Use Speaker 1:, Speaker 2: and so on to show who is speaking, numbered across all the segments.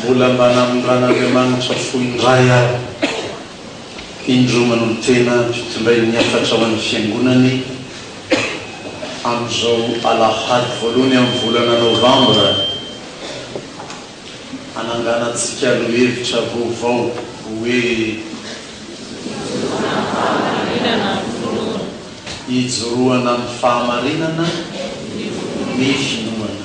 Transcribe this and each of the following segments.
Speaker 1: mbola mba namoran'andriamanitra foindray ary indro manolo tena fitondray ny afatra ho an'ny fiangonany amin'izao alahady voalohany amin'ny volana novambra ananganantsika no hevitra vaovao hoe hijoroana amin'ny fahamarinana ny finoana.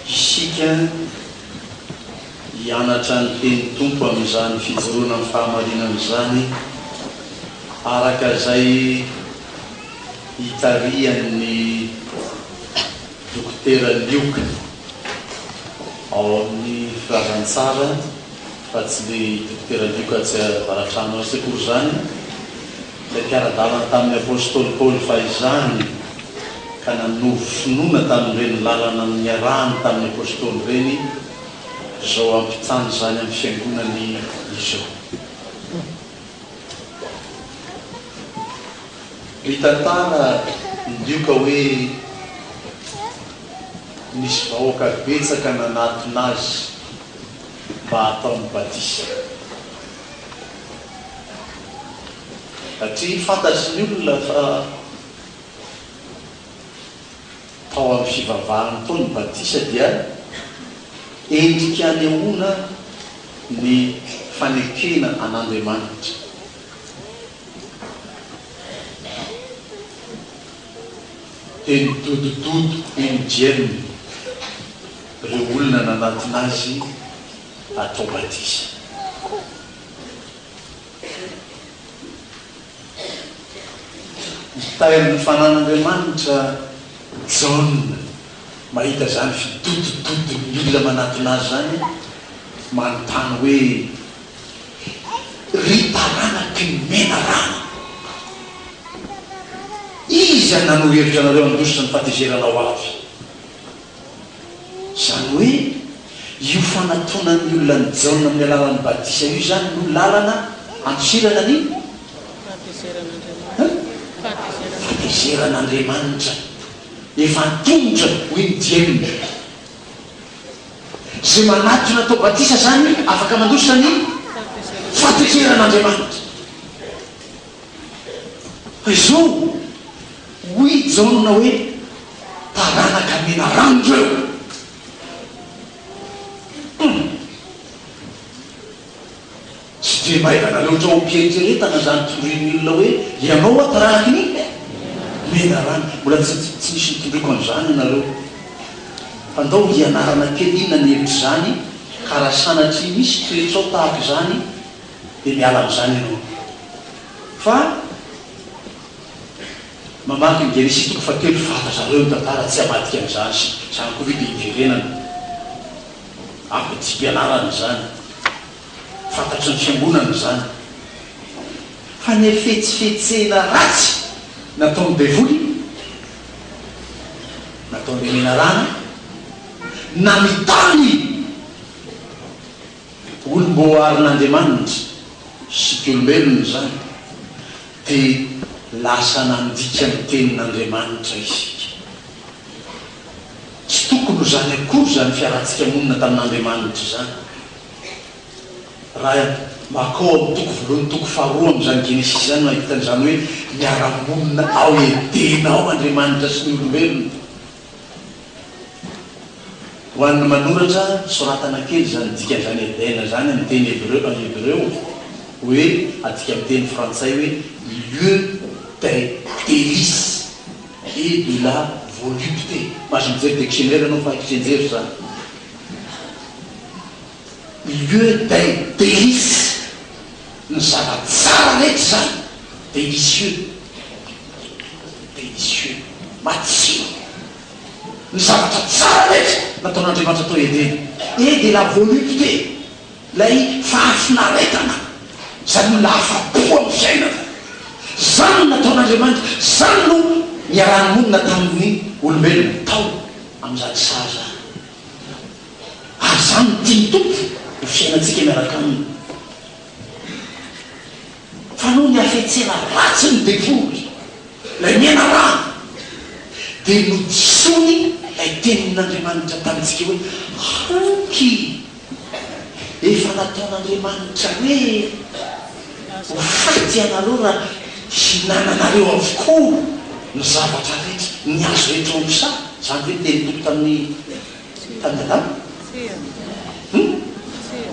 Speaker 1: Isika hianatra ny teny tompo amin'izany fijoroana amin'ny fahamarinana izany araka izay hitarian'ny dokotera Lioka ao amin'ny firazantsara fa tsy le dokotera Lioka tsy avaratrano sekory zany ilay mpiara-dalana tamin'ny apôstôly Paoly fa izany ka nanovo finoana tamin'ireny lalana amin'ny arahany tamin'ny apôstôly reny zao ampitsany zany amin'ny fiangonany izao. Mitantara Lioka hoe nisy vahoaka betsaka nanatona azy mba atao mibatisa satria fantatry ny olona fa tao amin'ny fivavahany tao ny batisa dia endrika anehoana ny fanekena an'Andriamanitra. Teny dodododo indjemy ireo olona nanatona azy atao batisa. Tain'ny fanan'Andriamanitra John mahita zany fidodododo ny olona manatona azy zany manontany hoe ritaranaky ny mena rana izy anano hevitra anareo andositra ny fatezeranao avy. Zany hoe io fanatonan'ny olona ny John amin'ny alalan'ny batisa io zany no lalana andosirana ny fatezeran'Andriamanitra efa tongotra hoe indjemina zay manatona atao batisa zany afaka mandositra ny fatezeran'Andriamanitra. Izao hoy John hoe taranaka mena rano reo. Tsy de maivana loatra ho mpieritrretana zany torian'ny olona hoe ianao ataranaky ny mena rano. Mbola tsy nisy nitondroko an'izany ianareo fa ndao hianarana kely inona ny hevitra zany ka raha sanatry misy toetrao tahaka izany dia miala amin'izany ianao. Fa mamaky ny Genesis toko fahatelo fata zareo ny tantara tsy hamadika an'izany zany koa hoe dia hiverenana ako tsy mpianarana zany fantatry ny fiangonana zany fa ny fetsifetsena ratsy nataony devoly nataony menarana na mitany olomboarin'Andriamanitra sy olombelona zany dia lasa nandika ny tenin'Andriamanitra isika. Tsy tokony zany akory zany fiarantsika monina tamin'Andriamanitra zany. Raha makao amin'ny toko voalohany toko faharoa amin'izany Genesis zany no ahitan'izany hoe miara-monina ao edena ao Andriamanitra sy ny olombelona. Ho an'ny manoratra soratana kely zany dikan'izany edena zany amin'ny teny Hébreu hoe atika amin'ny teny frantsay hoe lieu des délices et de la volupté. Mahazo mijery dictionnaire anao fa hikenjery zany. Lieu des délices, ny zava-tsara rehetra zany, délicieux, délicieux, matsiro, ny zavatra tsara rehetra nataon'Andriamanitra atao edena. Et de la volupté, lay fahafinaretana, zany lafa-po amin'ny fiainana. Zany nataon'Andriamanitra, zany no niarahany monina tamin'ny olombelona tao amin'izany saza. Zany tiany tompo ho fiainantsika miaraka aminy. Fa noho ny afetsena ratsy ny devoly, lay miaina rano
Speaker 2: dia nojisony tenin'Andriamanitra tamintsika hoe hanky efa nataon'Andriamanitra hoe ho faty ianareo raha hinananareo avokoa ny zavatra rehetra ny azo rehetra omisa zany hoe teny toko tamin'ny tandalana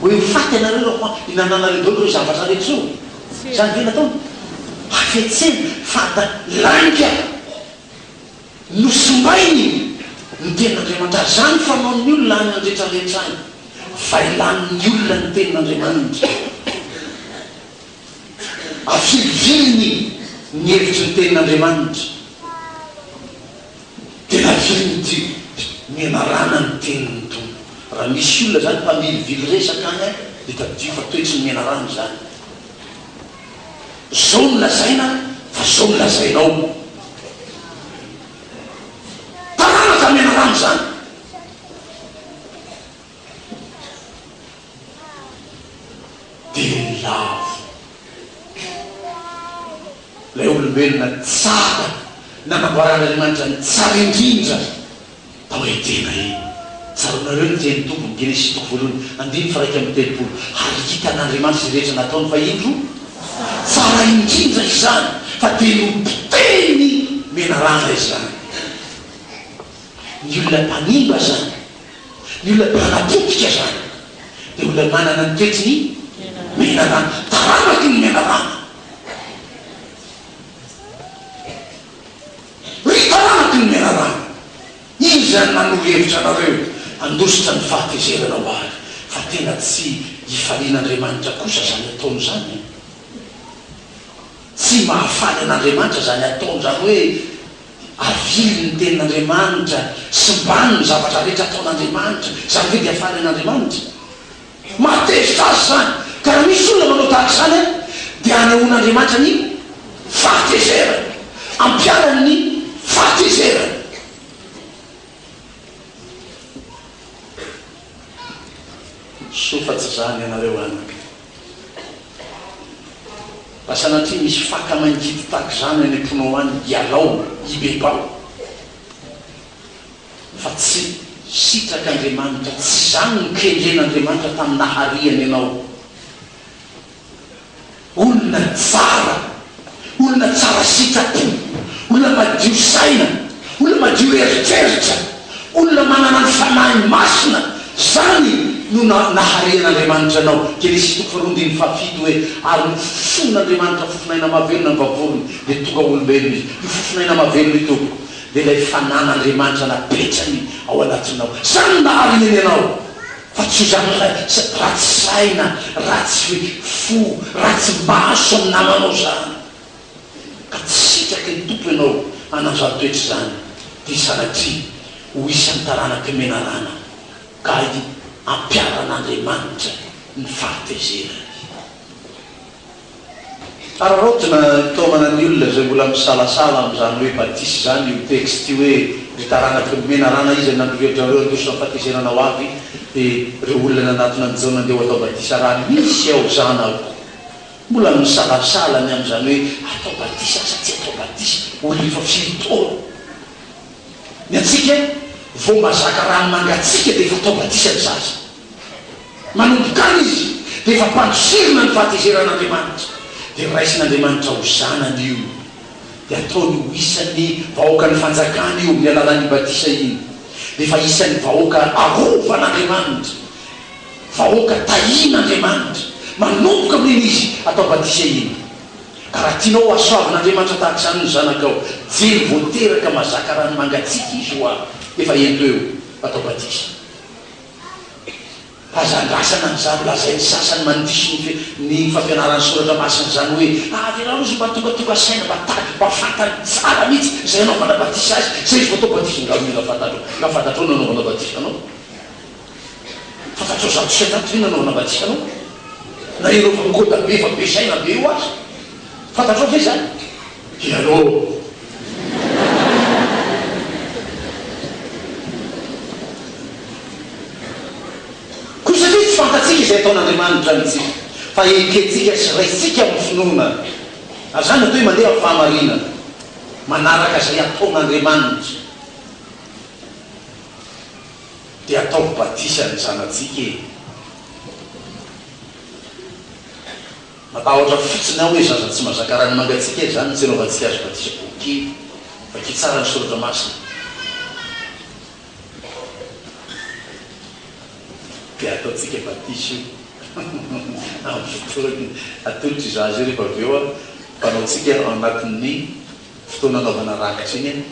Speaker 2: hoe ho faty ianareo raha hinananareo dolo reo zavatra rehetra io zany hoe natao hafetsena fa da lainga nosombainy ny tenin'Andriamanitra zany fanaon'ny olona any andretrarehetra any fa ilan'ny olona ny tenin'Andriamanitra avilivily ny hevitry ny tenin'Andriamanitra tena viliny ty mianarana ny teniny tony raha misy olona zany mpamilivily resaka any dia tadio fa toetsy ny mianarana zany zao no lazaina fa zao no lazainao taranaka mianarana zany dia lavo lay olombelona tsara nanamboaran'Andriamanitra ny tsara indrindra tao hoe tena tsaronareo ny teny tompony Genesis toko voalohany 2:1-3 ary hitan'Andriamanitra izay rehetra nataony fa indro tsara indrindra izany fa dia nopiteny menarana izany ny olona mpanimba zany ny olona mpanapotika zany dia olona manana ny toetriny menarana taranaky ny menarana ritaranaky ny menarana izy zany nanohevitra anareo andositra ny fahatezerana ho azy fa tena tsy hifalian'Andriamanitra kosa zany ataony zany tsy mahafaly an'Andriamanitra zany ataony zany hoe avily ny tenin'Andriamanitra sy mbany ny zavatra rehetra ataon'Andriamanitra zany hoe dia afaly an'Andriamanitra matezitra azy zany ka raha misy olona manao tahaka zany dia anehoan'Andriamanitra ny fahatezerana ampiarany ny fahatezerana sofa tsy zany ianareo anaky fa sanatria misy fakamangidy taky zany any amponao any ialao ibebao fa tsy sitraka Andriamanitra tsy zany ny kendren'Andriamanitra tamin'ny nahariany ianao olona tsara sitrapo olona madio saina olona madio eritreritra olona manana ny fanahy masina zany no naharian'Andriamanitra anao Genesis toko 2:7 hoe ary nofofon'Andriamanitra fofonaina mahavelona ny vavorony dia tonga olombelona izy io fofonaina mahavelona itoko dia ilay fanan'Andriamanitra napetrany ao anatinao zany nahariany anao fa tsy zany ratsy saina ratsy fo ratsy maso amin'ny namanao zany ka tsy sitraky ny tompo ianao ananzany toetra zany dia sanatria ho isan'ny taranaky menarana ka ampiaran'Andriamanitra ny fahatezerany ararotina taomana ny olona zay mbola misalasala am'izany hoe batisy zany io texte io hoe ry taranaky menarana izy nandrovetrareo andosina ny fahatezerana ho avy dia reo olona nanatona an'izao nandeha atao batisy arany misy ao zany ao mbola misalasala ny am'izany hoe atao batisy asa tsy atao batisy olona efa filitaona ny atsika vao mazaka rano mangatsika dia efa atao batisy ny zaza manombokany izy dia efa mpandosirina ny fahatezeran'Andriamanitra dia raisin'Andriamanitra ho zanany io dia ataony ho isan'ny vahoaka ny fanjakany io ny alalan'ny batisa iny dia efa isan'ny vahoaka arovan'Andriamanitra vahoaka tahin'Andriamanitra manomboka amin'iny izy atao batisa iny ka raha tianao asoavin'Andriamanitra tahaka izany ny zanakao jely voateraka mazaka rano mangatsika izy ho avy efa ento eo atao batisa fazandrasana nyzany lazainy sasany mandiso ny fampianaran'ny soratra masina zany hoe avyrarozy mba tongatonga saina mba tady mba fantany tsara mihitsy zay anaovana batisa azy zay izy vatao batisa ngafantatrao nanaovana batisa anao fantatrao zato saitantry nanaovana batisa anao na ireo fangoda be fa be saina be io azy fantatrao ve zany ianao fantatsika izay ataon'Andriamanitra mitsika fa eketsika sy raitsika amin'ny finoana ary zany atao hoe mandeha amin'ny fahamarinana manaraka izay ataon'Andriamanitra dia atao batisa ny zanatsika e matahotra fotsiny aho hoe zaza tsy mazakarany mangatsika e zany tsy anaovantsika azy batisa boky vaky tsara ny soratra masina dia ataotsika batisa io atolotry zaza io rehefa avy eo a mpanaotsika anatin'ny fotoana anaovana rakitra iny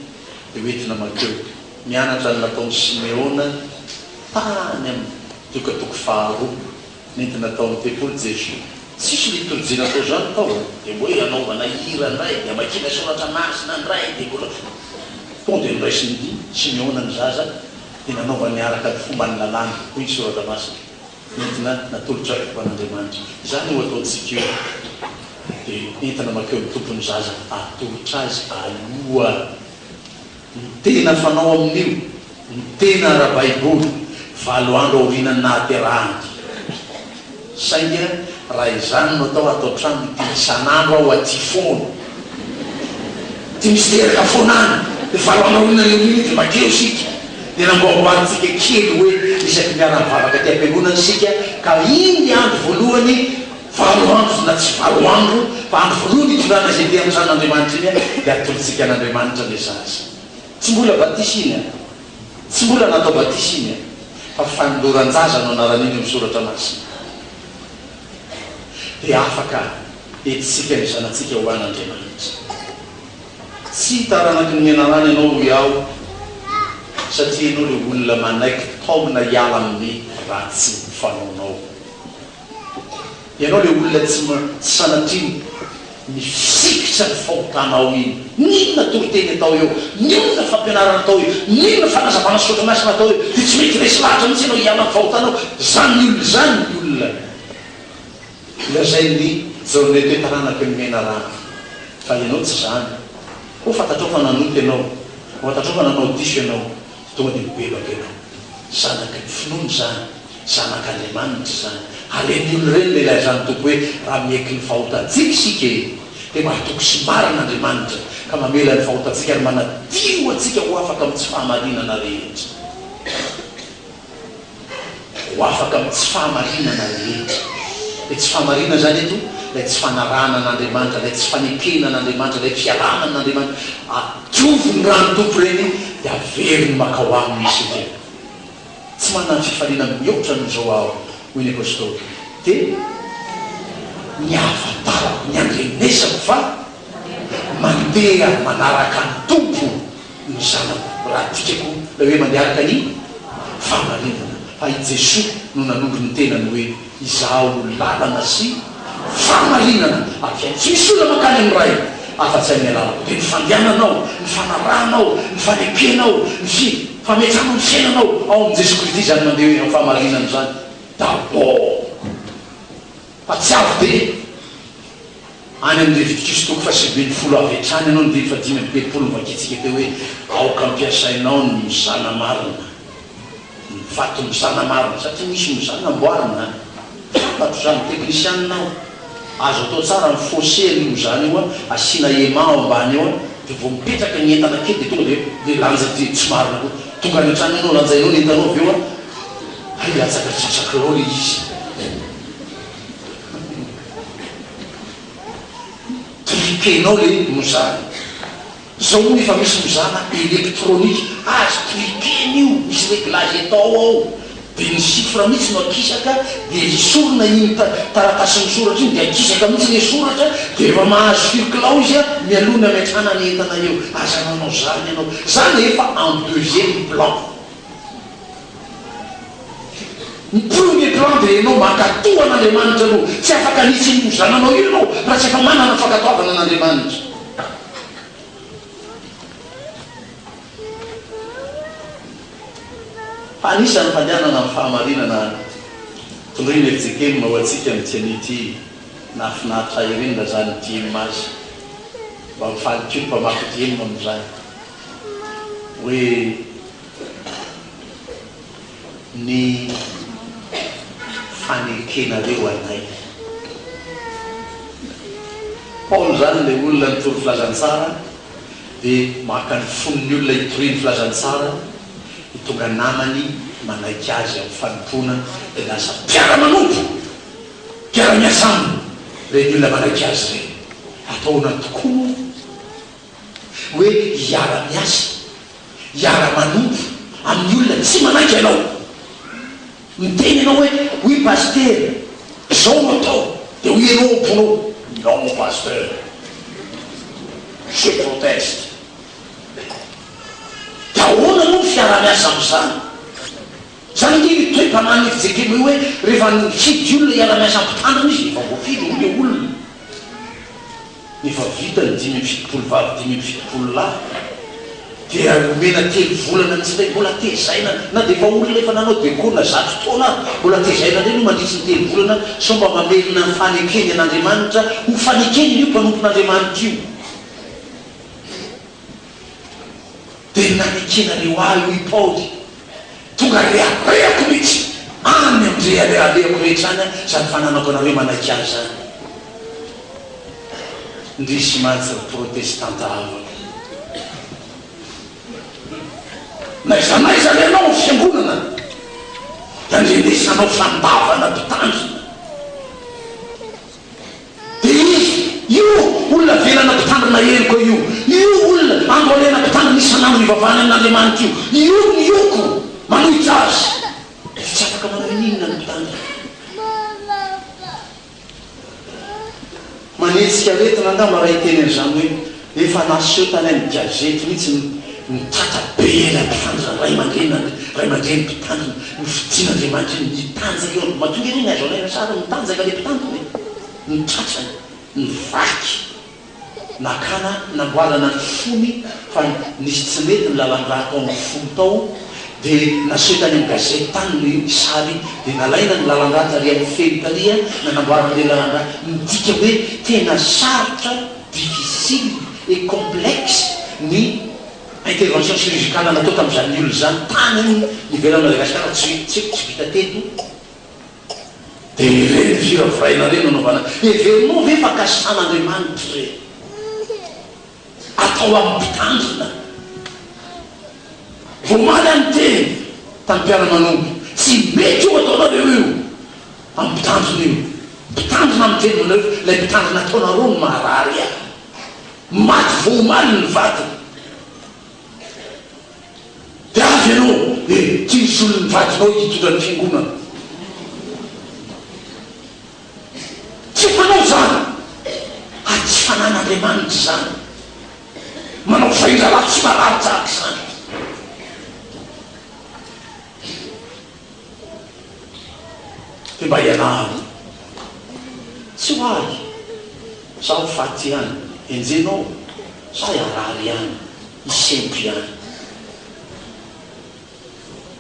Speaker 2: dia hoentina makeo mianatra ny nataony Simeona tany amin'ny tokatoko faharoa nentina taon'ny tempolo Jesoa tsisy liturjia natao zany tao dia hoe anaovana hira ndray dia makina soratra masina ndray dia mbola tonga dia niraisiny Simeona ny zaza dia nanaovany araka ny fomba ny lalàna hoy ny soratra masina nentina natolotra hoan'Andriamanitra zany ho ataontsika io dia entina makeo ny tompony zaza atolotra azy aloha ny tena fanao amin'io ny tena ara-baiboly 7 andro aorianany nahaterahany sainga raha izany no atao trano ty isan'andro aho aty foana ty misy teraka foanany dia 7 andro aorianany io dia makeo sika dia namboaboarintsika kely hoe isaky miara-mivavaka ty am-piangonana sika ka iny andro voalohany 7 andro na tsy 7 andro fa andro voalohany itondrana zay te amin'ny zan'Andriamanitra iny dia atolotsika an'Andriamanitra le zaza tsy mbola batisa iny tsy mbola natao batisa iny fa fanoloran-jaza no anaran'iny amin'ny soratra masina dia afaka etsika ny zanatsika ho an'Andriamanitra tsy hitaranaky ny mianarany ianao iaho satria ianao le olona manaiky taomina hiala amin'ny ratsy fanaonao ianao le olona tsy sanatriny mifikitra ny fahotanao iny ninona toriteny atao eo ninona fampianarana atao eo ninona fanazavana soratra masina atao eo dia tsy mety resy lahatra mitsy ianao hiala ny fahotanao zany olona zany ny olona lazay ny jaone toetaranaky ny menarana fa ianao tsy zany ho fantatrao fa nanoty ianao ho fantatrao fa nanao diso ianao tonga dia mibebaka ianao zanaky ny finoany zany zanak'Andriamanitra zany aleny olo reny lehilahy zany tompo hoe raha mieky ny fahotantsika isika dia mahatoko sy marin'Andriamanitra ka mamela ny fahotantsika ary manadio atsika ho afaka amin'ny tsy fahamarinana rehetra ho afaka amin'ny tsy fahamarinana rehetra le tsy fahamarina zany eto lay tsy fanarana an'Andriamanitra lay tsy fanekena an'Andriamanitra lay fiarana an'Andriamanitra atovo ny rano tompo reny dia averiny makao aminy isika tsy manana fifaliana mihoatra nozao aho hoy ny apôstôly dia ny ahafantarako ny andrenesako fa mandeha manaraka ny tompo ny zanako raha tikako la hoe mandeha araka ny fahamarinana fa i Jesoa no nanondro ny tenany hoe izaho lalana sy fahamarinana avy tsy misy olona makany amin'ny ray afa-tsy amin'ny alalako dia ny fandehananao ny fanarahanao ny fanekenao ny fametranao ny fiainanao ao amin'ny Jesoa Kristy zany mandeha hoe amin'ny fahamarinana zany d'abord fa tsy avy be any amin'ny Levitikos 7:20 avy hatrany ianao ny 5:20 vakitsika teo hoe aoka ampiasainao ny mizana marina ny fato mizana marina satria misy mizana amboarina fato zany teknisianinao azo atao tsara ny fossé an'io zany io a asiana aimant ao ambany eo dia vao mipetraka ny entana kely dia tonga dia lanja tsy marina koa tonga any an-trano ianao lanjainao ny entanao avy eo a ay latsaka tsasakinao le izy triquenao le mozana zao moa efa misy mozana électronique azo triqueny io misy réglage atao ao dia ny chiffre mihitsy no akisaka dia isorona iny taratasy ny soratra iny dia akisaka mihitsy le soratra dia efa mahazo circlao izy a mialona miatrana ny entana eo aza nanao zany ianao zany efa en deuxième plan ny premier plan dia ianao mankatoa an'Andriamanitra aloha tsy afaka nitsy ny mozananao io ianao raha tsy efa manana fankatoavana an'Andriamanitra anisany fandehanana amin'ny fahamarinana tondriny eritsekely ho atsika mitianity nafinahitra irenina zany dimy azy mba mifalikio mpamako dimy amin'izany hoe ny fanekenareo anay Paul zany le olona nitory filazantsara dia maka ny fonony olona hitoriny filazantsara tonga namany manaiky azy amin'ny fanompona dia lasa mpiara-manompo mpiara-miasa aminy reny olona manaiky azy reny ataona tokoa hoe hiara-miasa hiara-manompo amin'ny olona tsy manaiky ianao miteny ianao hoe paster zao no atao dia ho ianao amponao non pasteur je proteste da ahoana no fiara-miasa amin'izany zany nge toe-panany fijekemy hoe rehefa nifidy olona hiara-miasa ampitandrina izy efa voafidy ole olona nefa vita ny 5 vavy 5 lahy dia omena 3 volana ntsindray mbola tezaina na dia efa olona efa nanao dekorina 100 taona mbola tezaina ndray no mandritsy ny 3 volana somba mamelona ny fanekeny an'Andriamanitra ho fanekeny io mpanompon'Andriamanitra io dia nanekenareo ahy io i Paoly tonga rehareako mihitsy any amindre alealeako rehetra any sady fananako anareo manaiky azy zany ndrisy mantsy protestanta ava naizanaiza le anao fiangonana da ndrenesanao fandavana mpitandrina dia io olona velana mpitandrina eriko io olona androalena mpitandrina isan'andro ivavany amin'Andriamanitra io nioko manohitsy azy tsy afaka mananinona ny mpitandrina manetsika retina angamba raha iteny an'izany hoe efa naseho tany amin'ny gazety mihitsy mitata be la mpitandrina ray aman-dreny mpitandrina nofidian'Andriamanitra nitanjaka eo mahatonga ireny azo alaina sara nitanjaka le mpitandrina nitratrany nivaky nakana namboarana ny fony fa nisy tsy mety ny lalan-draha tao amin'ny folo tao dia naseho tany amin'ny gazety tany ny sary dia nalaina ny lalan-draha tary amin'ny felo taria na namboarana le lalan-draha midika hoe tena sarotra difficile et complexe ny intervention chirurgicale natao tamin'izany olona zany tany ivelany Madagasikara tsy vita teto dia reny firavoraina reny anaovana everinao ve fankasan'Andriamanitra re atao amin'ny mpitandrina vomaly any teny tamin'ny mpiara-manompo tsy mety io ataonareo io amin'ny mpitandrina io mpitandrina amin'ny teny manareo lay mpitandrina ataonareo ny maharary a maty vomaly ny vatiny dia avy ianao tsy misy olony vatinao hitondra ny fiangonana tsy fanao zany tsy fanan'Andriamanitra zany manao fahindralato tsy mararitsaka zany dia mba ianaro tsy ho ahy sa ho faty ihany enjenao sa iarary ihany isempy ihany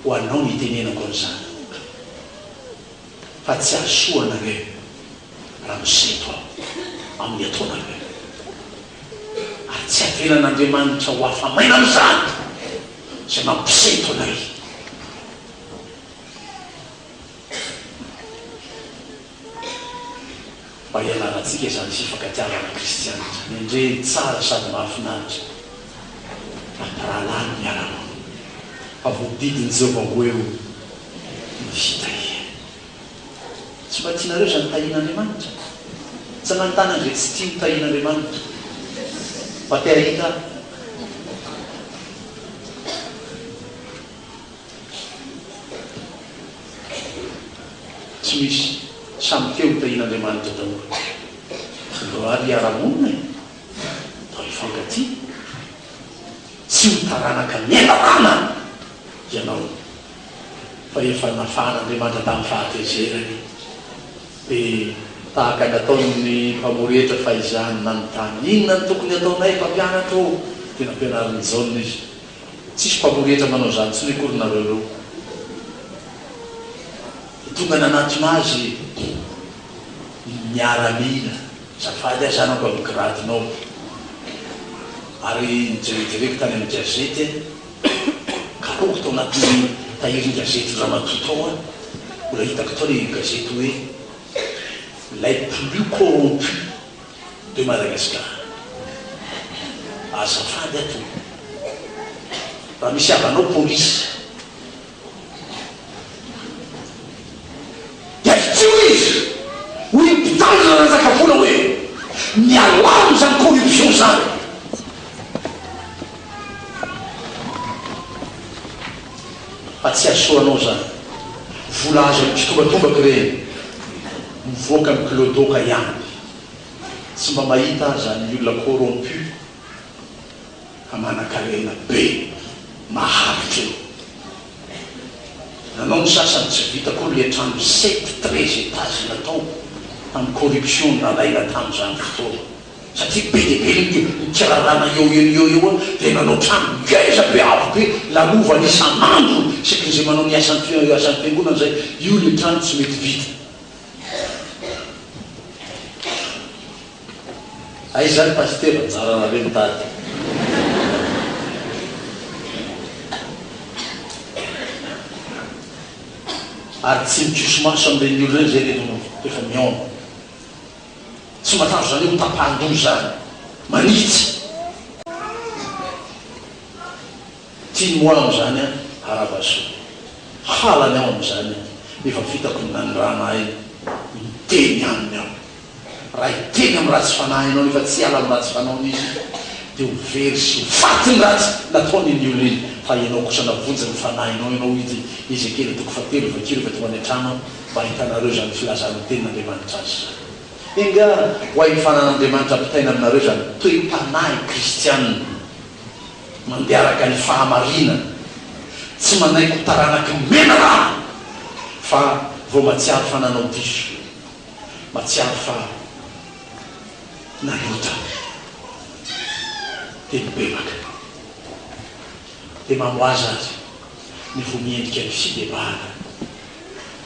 Speaker 2: ho anao nitenenako an'izany fa tsy asoanareo raha miseto aho amin'ny ataonareo ary tsy avelan'Andriamanitra ho afamaina amin'izany zay mampiseto anay mba ianarantsika izany fifankatiavana kristianina zany indre tsara sady mahafinaritra ampirahalany miarana fa voadidiny Jehovah ho eo ny fitahia tsy mba tianareo zany tahian'Andriamanitra tsy manontany andre tsy tia tahian'Andriamanitra fa te ahita tsy misy samy teo tahian'Andriamanitra daholo ro ary iara-monina atao ifankatia tsy ho taranaka miainarana ianao fa efa nafahan'Andriamanitra tamin'ny fahatezerany dia tahaka ny ataon'ny mpamoretra fa izany nanontany inona ny tokony ataonay mpampianatra o tena ampianariny jaona izy tsisy mpamoretra manao zany tsy nikorinareo reo tonga nanaton'azy miaramila safady azanako amin'ny gradinao ary nijerejereko tany amin'ny gazety karoko tao anatin'ny tahirin'ny gazety ramatotao a mbola hitako tao le gazety hoe lay plus corrompu de Madagascar azafady ato raha misy avanao polisy mialamo zany corruption zany. Fa tsy asoanao zany vola azo tsy tombatombaky reny mivoaka amin'ny kilodoka ihany, tsy mba mahita zany olona corrompu ka manan-karena be maharitra eo. Nanao ny sasany tsy vita koa le trano 7-13 étage natao amin'ny corruption nalaina tamin'izany fotoana, satria be dia be nikirarana eo eo dia nanao trano ngeza be avo be lalova isan'andro saky zay manao ny asan'ny fiangonana zay, io le trano tsy mety vita. Ay zany pasteur anjarana reny tady. Ary tsy mitsoso maso amin'ireny olo reny zay rehefa miona, tsy matanjo zany eo tapahan-dozy zany manitsy tiany moa am'izany a aravaso halany ao am'izany efa vitako naniranahy miteny aminy aho raha iteny amin'ny ratsy fanahinao nefa tsy ala amin'ny ratsy fanaony izy dia ho very sy ho faty ny ratsy nataony ny olo iny. Fa ianao kosa navonjy ny fanahinao, ianao izy kely toko fatelo vakiro fa tonga any an-trano mba hitanareo zany filazana tenin'Andriamanitra azy zany. Enga ho ay fanan'Andriamanitra ampitaina aminareo zany toe-panahy kristianina mandeha araka ny fahamarina, tsy manaiky ho taranaky mena raha fa vao matsiaro fa nanao diso, matsiaro fa nanota teny bebaka dia mamoaza azy ny vo miendrika ny fidebahana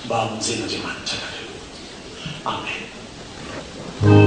Speaker 2: mba hamonjen'Andriamanitra nareo. Amen.